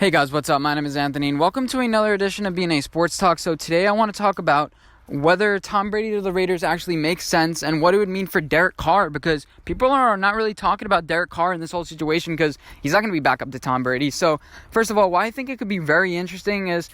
Hey guys, what's up? My name is Anthony, and welcome to another edition of BNA Sports Talk. So today I want to talk about whether Tom Brady to the Raiders actually makes sense and what it would mean for Derek Carr, because people are not really talking about Derek Carr in this whole situation because he's not going to be back up to Tom Brady. So first of all, why I think it could be very interesting is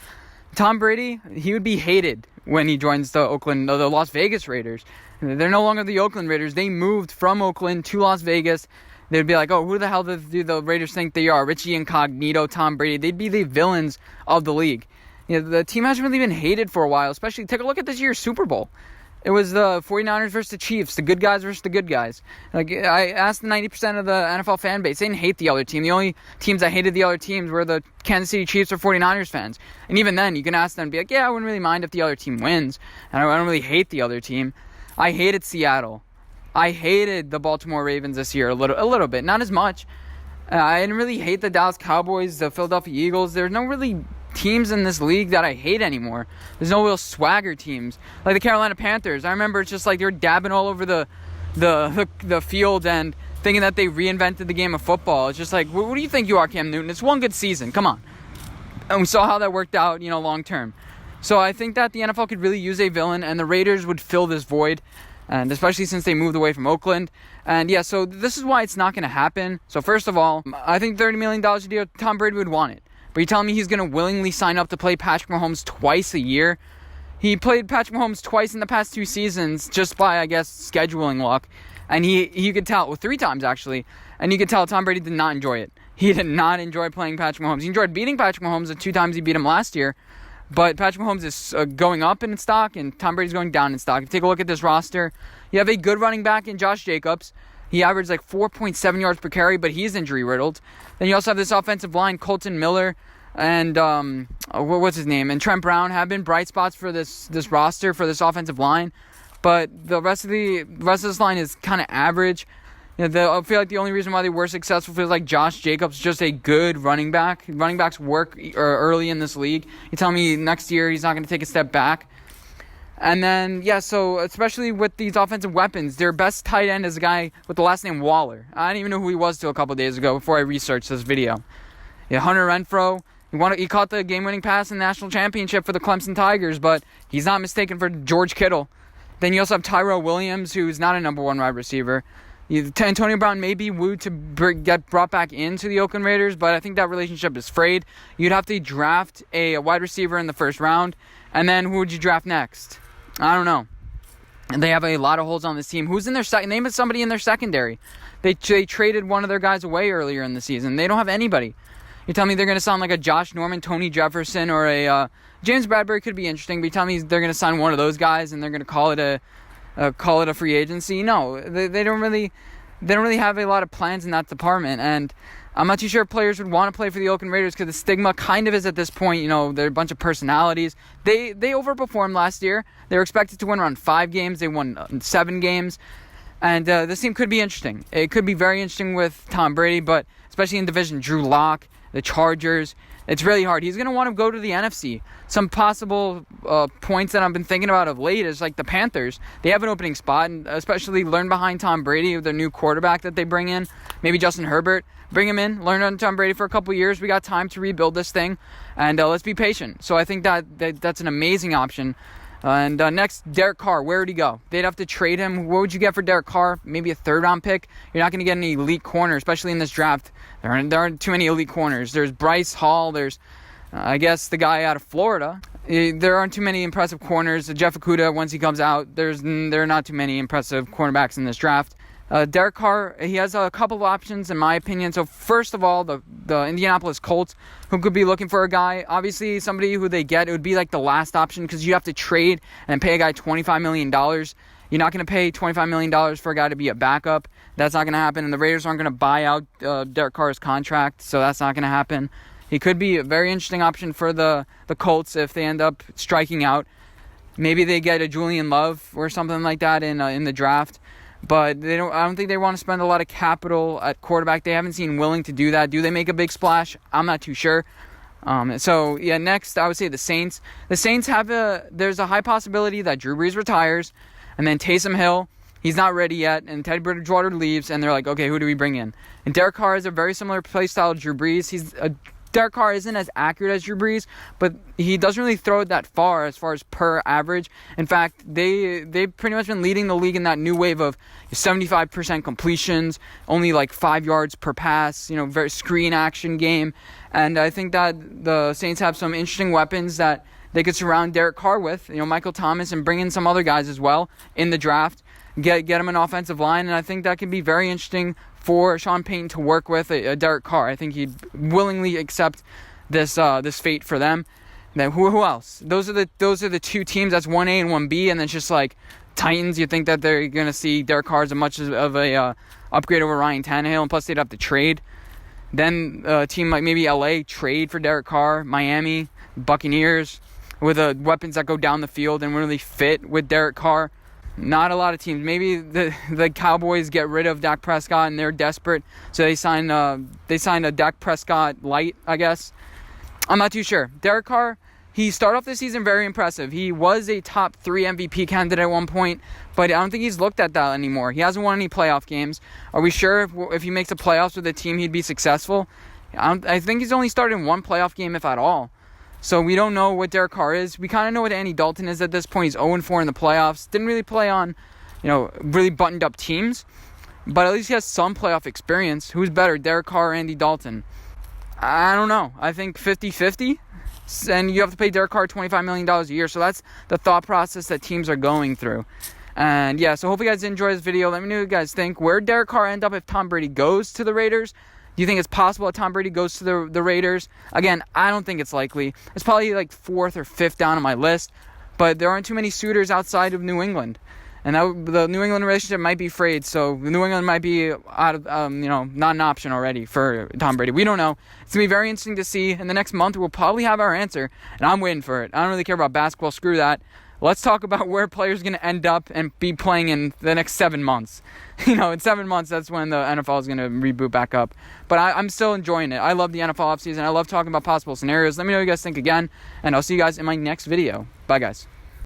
Tom Brady, he would be hated when he joins the Las Vegas Raiders. They're no longer the Oakland Raiders. They moved from Oakland to Las Vegas. They'd be like, oh, who the hell do the Raiders think they are? Richie Incognito, Tom Brady. They'd be the villains of the league. You know, the team hasn't really been hated for a while, especially take a look at this year's Super Bowl. It was the 49ers versus the Chiefs, the good guys versus the good guys. Like, I asked 90% of the NFL fan base, they didn't hate the other team. The only teams that hated the other teams were the Kansas City Chiefs or 49ers fans. And even then, you can ask them and be like, yeah, I wouldn't really mind if the other team wins. And I don't really hate the other team. I hated Seattle. I hated the Baltimore Ravens this year a little bit, not as much. I didn't really hate the Dallas Cowboys, the Philadelphia Eagles. There's no really teams in this league that I hate anymore. There's no real swagger teams like the Carolina Panthers. I remember it's just like they're dabbing all over the field and thinking that they reinvented the game of football. It's just like, what do you think you are, Cam Newton? It's one good season. Come on. And we saw how that worked out, long term. So I think that the NFL could really use a villain, and the Raiders would fill this void. And especially since they moved away from Oakland. And yeah, so this is why it's not going to happen. So first of all, I think $30 million a deal, Tom Brady would want it. But you're telling me he's going to willingly sign up to play Patrick Mahomes twice a year? He played Patrick Mahomes twice in the past 2 seasons just by, I guess, scheduling luck. And you could tell, 3 times actually. And you could tell Tom Brady did not enjoy it. He did not enjoy playing Patrick Mahomes. He enjoyed beating Patrick Mahomes the 2 times he beat him last year. But Patrick Mahomes is going up in stock, and Tom Brady's going down in stock. If you take a look at this roster, you have a good running back in Josh Jacobs. He averaged like 4.7 yards per carry, but he's injury-riddled. Then you also have this offensive line, Colton Miller and what's his name? And Trent Brown have been bright spots for this roster, for this offensive line. But the rest of this line is kind of average. I feel like the only reason why they were successful feels like Josh Jacobs is just a good running back. Running backs work early in this league. You tell me next year he's not going to take a step back. And then, so especially with these offensive weapons, their best tight end is a guy with the last name Waller. I didn't even know who he was till a couple days ago before I researched this video. Hunter Renfrow, he caught the game-winning pass in the national championship for the Clemson Tigers, but he's not mistaken for George Kittle. Then you also have Tyrell Williams, who's not a number 1 wide receiver. Antonio Brown may be wooed to get brought back into the Oakland Raiders, but I think that relationship is frayed. You'd have to draft a wide receiver in the first round, and then who would you draft next? I don't know. And they have a lot of holes on this team. Who's in their second? Name it somebody in their secondary. They traded one of their guys away earlier in the season. They don't have anybody. You tell me they're going to sign like a Josh Norman, Tony Jefferson, or a James Bradbury could be interesting, but you tell me they're going to sign one of those guys and they're going to call it a free agency? No, they don't really have a lot of plans in that department, and I'm not too sure if players would want to play for the Oakland Raiders because the stigma kind of is at this point, they're a bunch of personalities. They overperformed last year. They were expected to win around 5 games. They won 7 games, and this team could be interesting. It could be very interesting with Tom Brady, but especially in division, Drew Lock, the Chargers. It's really hard. He's going to want to go to the NFC. Some possible points that I've been thinking about of late is like the Panthers. They have an opening spot, and especially learn behind Tom Brady with their new quarterback that they bring in. Maybe Justin Herbert. Bring him in, learn on Tom Brady for a couple years. We got time to rebuild this thing, and let's be patient. So I think that's an amazing option. And next, Derek Carr. Where would he go? They'd have to trade him. What would you get for Derek Carr? Maybe a 3rd-round pick. You're not going to get an elite corner, especially in this draft. There aren't too many elite corners. There's Bryce Hall. There's, I guess, the guy out of Florida. There aren't too many impressive corners. Jeff Okudah, once he comes out, there are not too many impressive cornerbacks in this draft. Derek Carr, he has a couple of options in my opinion. So first of all, the Indianapolis Colts, who could be looking for a guy. Obviously, somebody who they get, it would be like the last option because you have to trade and pay a guy $25 million. You're not going to pay $25 million for a guy to be a backup. That's not going to happen. And the Raiders aren't going to buy out Derek Carr's contract, so that's not going to happen. He could be a very interesting option for the Colts if they end up striking out. Maybe they get a Julian Love or something like that in the draft. But I don't think they want to spend a lot of capital at quarterback. They haven't seen willing to do that. Do they make a big splash? I'm not too sure. Next, I would say the Saints. The Saints there's a high possibility that Drew Brees retires, and then Taysom Hill, he's not ready yet, and Teddy Bridgewater leaves, and they're like, okay, who do we bring in? And Derek Carr has a very similar play style to Drew Brees. He's Derek Carr isn't as accurate as Drew Brees, but he doesn't really throw it that far as per average. In fact, they've pretty much been leading the league in that new wave of 75% completions, only like 5 yards per pass, very screen action game. And I think that the Saints have some interesting weapons that they could surround Derek Carr with, Michael Thomas, and bring in some other guys as well in the draft. Get him an offensive line, and I think that can be very interesting for Sean Payton to work with a Derek Carr. I think he'd willingly accept this fate for them. Then who else? Those are the two teams. That's 1A and 1B, and then it's just like Titans. You think that they're gonna see Derek Carr as much of a upgrade over Ryan Tannehill, and plus they'd have to trade. Then a team like maybe LA trade for Derek Carr, Miami, Buccaneers, with weapons that go down the field and really fit with Derek Carr. Not a lot of teams. Maybe the Cowboys get rid of Dak Prescott and they're desperate, so they sign a Dak Prescott light, I guess. I'm not too sure. Derek Carr, he started off the season very impressive. He was a top 3 MVP candidate at one point, but I don't think he's looked at that anymore. He hasn't won any playoff games. Are we sure if he makes the playoffs with a team he'd be successful? I think he's only started in one playoff game, if at all. So we don't know what Derek Carr is. We kind of know what Andy Dalton is at this point. He's 0-4 in the playoffs. Didn't really play on, really buttoned up teams. But at least he has some playoff experience. Who's better, Derek Carr or Andy Dalton? I don't know. I think 50-50. And you have to pay Derek Carr $25 million a year. So that's the thought process that teams are going through. And yeah, so hope you guys enjoy this video. Let me know what you guys think. Where did Derek Carr end up if Tom Brady goes to the Raiders? Do you think it's possible that Tom Brady goes to the Raiders? Again, I don't think it's likely. It's probably like 4th or 5th down on my list. But there aren't too many suitors outside of New England. And the New England relationship might be frayed. So New England might be out of, not an option already for Tom Brady. We don't know. It's going to be very interesting to see. In the next month, we'll probably have our answer. And I'm waiting for it. I don't really care about basketball. Screw that. Let's talk about where players are going to end up and be playing in the next 7 months. In 7 months, that's when the NFL is going to reboot back up. But I'm still enjoying it. I love the NFL offseason. I love talking about possible scenarios. Let me know what you guys think again, and I'll see you guys in my next video. Bye, guys.